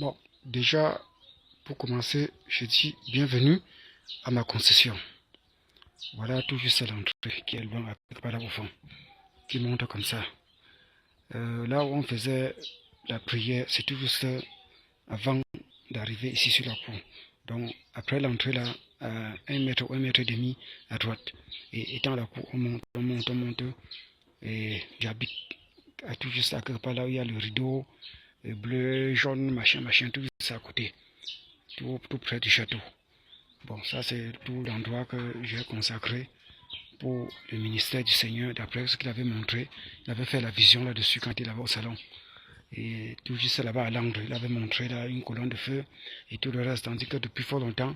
Bon, déjà, pour commencer, je dis bienvenue à ma concession. Voilà tout juste l'entrée qui est loin à quelque part là au fond, qui monte comme ça. Là où on faisait la prière, c'est tout juste avant d'arriver ici sur la cour. Donc, après l'entrée là, à 1 mètre ou 1 mètre et demi à droite. Et étant la cour, on monte. Et j'habite à tout juste à quelque part là où il y a le rideau bleu, jaune, machin, tout ça à côté. Tout près du château. Bon, ça c'est tout l'endroit que j'ai consacré pour le ministère du Seigneur, d'après ce qu'il avait montré. Il avait fait la vision là-dessus quand il avait au salon. Et tout juste là-bas à l'angle, il avait montré là une colonne de feu et tout le reste, tandis que depuis fort longtemps,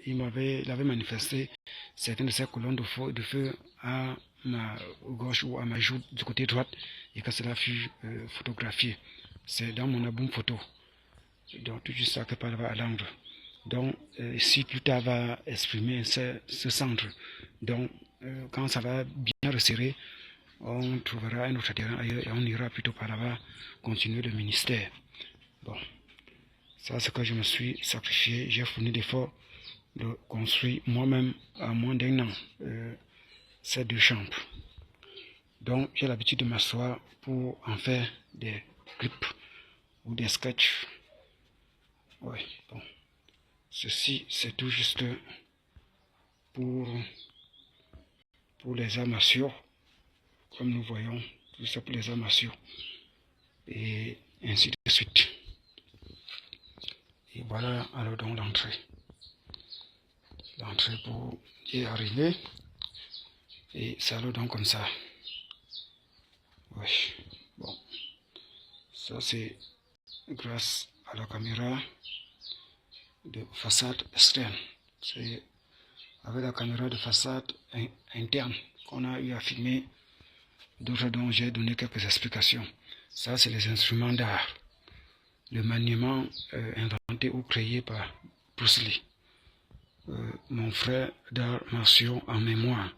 il avait manifesté certaines de ces colonnes de feu à ma gauche ou à ma joue du côté droite et que cela fut photographié. C'est dans mon album photo. Donc tout juste ça que par là-bas à l'angle. Donc, si plus tard va exprimer ce centre, donc quand ça va bien resserrer, on trouvera un autre terrain ailleurs et on ira plutôt par là-bas continuer le ministère. Bon, ça c'est que je me suis sacrifié, j'ai fourni d'efforts de construire moi-même à moins d'un an ces deux chambres. Donc, j'ai l'habitude de m'asseoir pour en faire des clips ou des sketchs. Oui, bon. Ceci, c'est tout juste pour les armatures, comme nous voyons, tout ça pour les armatures, et ainsi de suite. Et voilà alors donc l'entrée. L'entrée pour y arriver, et ça alors donc comme ça. Oui, bon, ça c'est grâce à la caméra de façade externe. C'est avec la caméra de façade interne qu'on a eu à filmer, d'autres dont j'ai donné quelques explications. Ça, c'est les instruments d'art. Le maniement inventé ou créé par Bruce Lee, mon frère d'art martiaux en mémoire.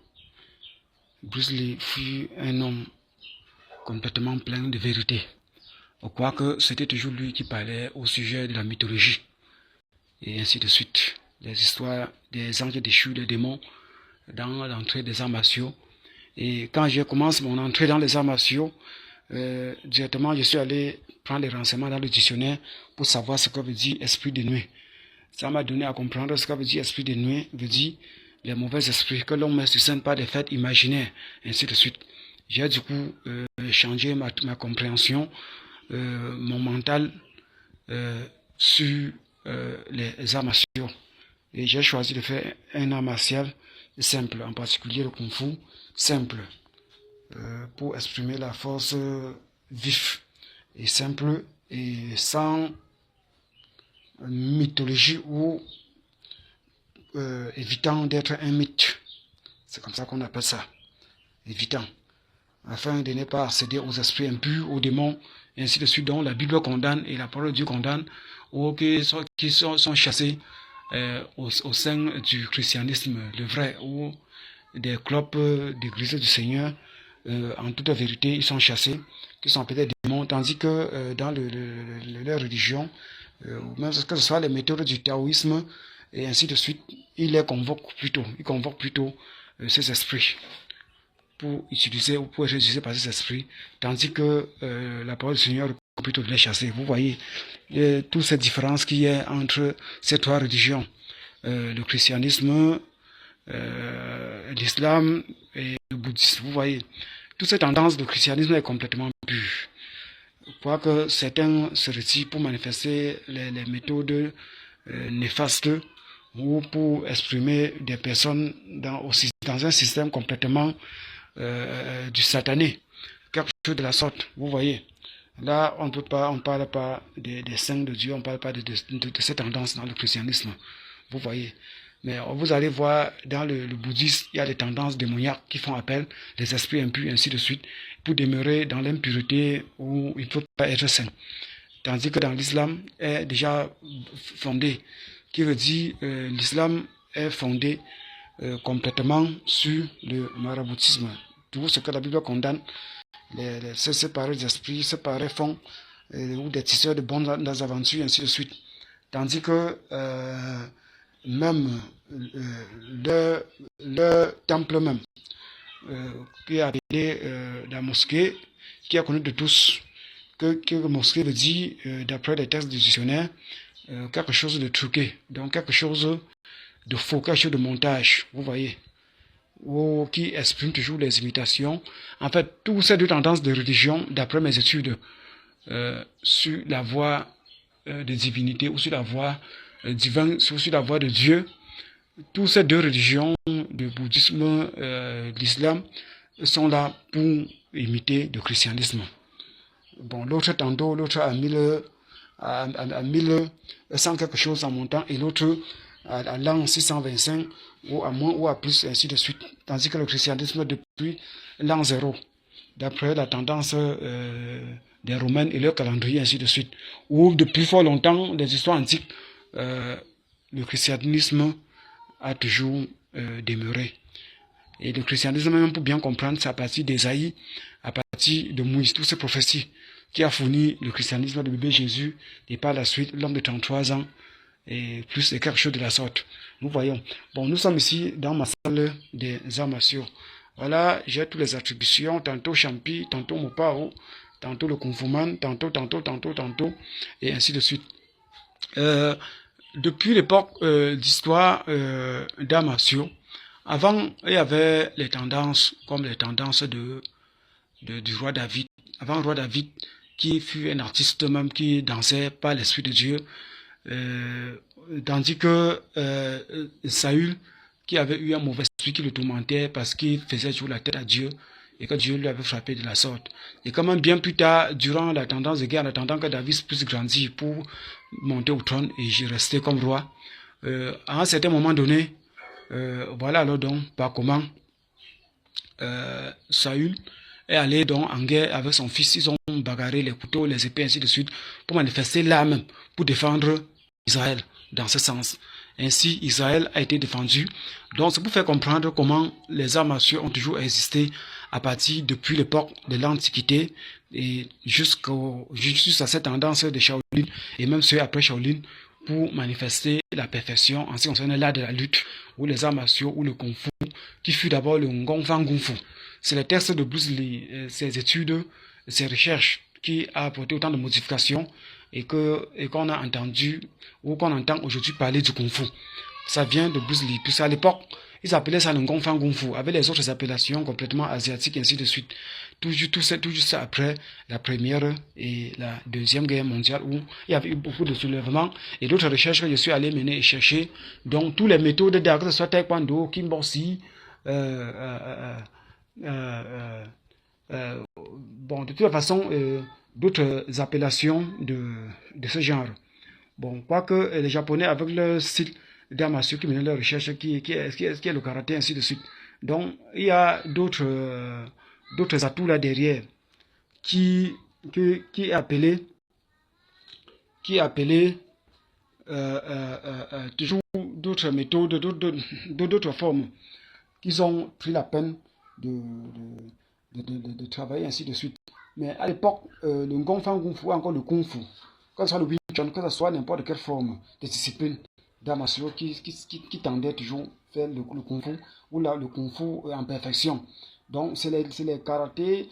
Bruce Lee fut un homme complètement plein de vérité. Quoique c'était toujours lui qui parlait au sujet de la mythologie. Et ainsi de suite. Les histoires des anges déchus, des démons, dans l'entrée des arts martiaux. Et quand je commence mon entrée dans les arts martiaux, directement je suis allé prendre les renseignements dans le dictionnaire pour savoir ce que veut dire esprit de nuit. Ça m'a donné à comprendre ce que veut dire esprit de nuit, veut dire les mauvais esprits que l'on met sur scène par des fêtes imaginaires, ainsi de suite. J'ai du coup changé ma compréhension, mon mental sur les arts martiaux. Et j'ai choisi de faire un art martial simple, en particulier le kung fu simple, pour exprimer la force vive et simple et sans mythologie ou évitant d'être un mythe. C'est comme ça qu'on appelle ça, évitant, afin de ne pas accéder aux esprits impurs, aux démons, et ainsi de suite, dont la Bible condamne et la parole de Dieu condamne, ou qui sont chassés au sein du christianisme, le vrai, ou des clubs d'église du Seigneur, en toute vérité, ils sont chassés, qui sont peut-être démons, tandis que dans leur religion, même que ce soit les méthodes du taoïsme, et ainsi de suite, ils convoquent plutôt ces esprits pour utiliser ou pour être utilisés par ces esprits, tandis que la parole du Seigneur plutôt de les chasser. Vous voyez toute cette différence qu'il y a entre ces trois religions, le christianisme, l'islam et le bouddhisme. Vous voyez, toute cette tendance du christianisme est complètement pure. Quoique certains se retirent pour manifester les méthodes néfastes ou pour exprimer des personnes dans un système complètement du satané, quelque chose de la sorte, vous voyez. Là, on ne parle pas des saints de Dieu, on ne parle pas de cette tendance dans le christianisme, vous voyez. Mais vous allez voir, dans le bouddhisme, il y a des tendances démoniaques qui font appel, les esprits impurs, ainsi de suite, pour demeurer dans l'impureté où il ne faut pas être saint. Tandis que dans l'islam est déjà fondé, qui veut dire l'islam est fondé complètement sur le maraboutisme. Tout ce que la Bible condamne, ces pareils esprits, ces pareils font ou des tisseurs de bonnes aventures, ainsi de suite. Tandis que même le temple même, qui est appelé la mosquée, qui est connu de tous, que la mosquée veut dire, d'après les textes du dictionnaire, quelque chose de truqué, donc quelque chose de faux, quelque chose de montage, vous voyez, ou qui exprime toujours les imitations. En fait, toutes ces deux tendances de religion, d'après mes études sur la voie de divinité ou sur la voie divine, sur la voie de Dieu, toutes ces deux religions, le bouddhisme, l'islam, sont là pour imiter le christianisme. Bon, l'autre tantôt, l'autre à 1100 quelque chose en montant, et l'autre à l'an 625, ou à moins ou à plus, ainsi de suite. Tandis que le christianisme depuis l'an 0, d'après la tendance des Romains et leur calendrier, ainsi de suite. Ou depuis fort longtemps, les histoires antiques, le christianisme a toujours demeuré. Et le christianisme, même pour bien comprendre, c'est à partir d'Ésaïe, à partir de Moïse, toutes ces prophéties qui a fourni le christianisme de bébé Jésus, et par la suite, l'homme de 33 ans, et plus de quelque chose de la sorte. Nous voyons. Bon, nous sommes ici dans ma salle des arts martiaux. Voilà, j'ai toutes les attributions, tantôt Champi, tantôt Mopao, tantôt le Kung Fu Man, tantôt, et ainsi de suite. Depuis l'époque d'histoire d'arts martiaux, avant, il y avait les tendances, comme les tendances du roi David. Avant le roi David, qui fut un artiste même qui dansait par l'Esprit de Dieu, tandis que Saül, qui avait eu un mauvais esprit qui le tourmentait parce qu'il faisait toujours la tête à Dieu, et que Dieu lui avait frappé de la sorte. Et quand même bien plus tard, durant la tendance de guerre, en attendant que David puisse grandir pour monter au trône et rester comme roi, à un certain moment donné, voilà alors donc par comment Saül est allé donc en guerre avec son fils. Ils ont bagarré les couteaux, les épées, ainsi de suite, pour manifester l'âme, pour défendre Israël dans ce sens. Ainsi, Israël a été défendu. Donc, c'est pour faire comprendre comment les arts martiaux ont toujours existé à partir depuis l'époque de l'Antiquité et jusqu'à cette tendance de Shaolin et même ceux après Shaolin, pour manifester la perfection en ce qui concerne l'art de la lutte, ou les arts martiaux, ou le Kung Fu, qui fut d'abord le Gongfang Kung Fu. C'est les textes de Bruce Lee, ses études, ses recherches, qui a apporté autant de modifications et qu'on a entendu, ou qu'on entend aujourd'hui parler du Kung Fu. Ça vient de Bruce Lee. Puis à l'époque, ils appelaient ça le Gongfang Kung Fu, avec les autres appellations complètement asiatiques, et ainsi de suite. Tout ça après la première et la deuxième guerre mondiale, où il y avait eu beaucoup de soulèvements et d'autres recherches que je suis allé mener et chercher. Donc, tous les méthodes d'art, que ce soit taekwondo, kimboxi, bon, de toute façon, d'autres appellations de ce genre. Bon, quoique les Japonais, avec leur style d'arts martiaux qui menaient leur recherche, qui est le karaté, ainsi de suite. Donc, il y a d'autres atouts là derrière qui est appelé toujours d'autres méthodes, d'autres formes qu'ils ont pris la peine de travailler, ainsi de suite. Mais à l'époque, le Gongfang Kung Fu, encore le Kung Fu, que ce soit le Wing Chun, que ce soit n'importe quelle forme de discipline d'arts martiaux qui tendait toujours à faire le Kung Fu, ou là, le Kung Fu en perfection. Donc, c'est les karatés,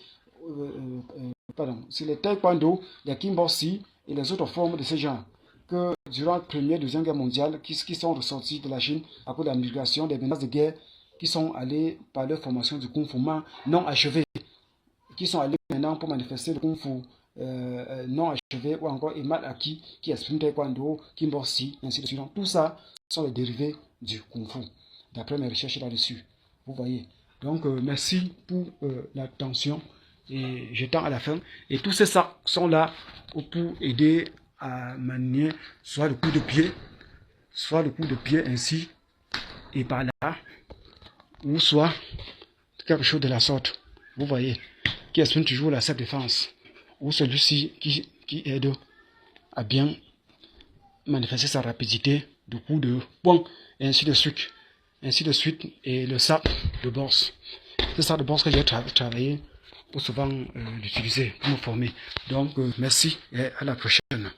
c'est les taekwondo, les kimboxi et les autres formes de ce genre que durant la première et deuxième guerre mondiale, qui sont ressortis de la Chine à cause de la migration des menaces de guerre, qui sont allés par leur formation du Kung Fu non achevé, qui sont allés maintenant pour manifester le Kung Fu non achevé, ou encore mal acquis, qui exprime taekwondo, kimboxi, ainsi de suite. Donc, tout ça sont les dérivés du Kung Fu, d'après mes recherches là-dessus. Vous voyez. Donc, merci pour l'attention. Et je tends à la fin. Et tous ces sacs sont là pour aider à manier soit le coup de pied, ainsi et par là, ou soit quelque chose de la sorte. Vous voyez, qui exprime toujours la self-défense, ou celui-ci qui aide à bien manifester sa rapidité de coup de poing, et ainsi de suite. Et le sac de bourse. C'est ça de bourse que j'ai travaillé pour souvent l'utiliser, pour me former. Donc, merci et à la prochaine.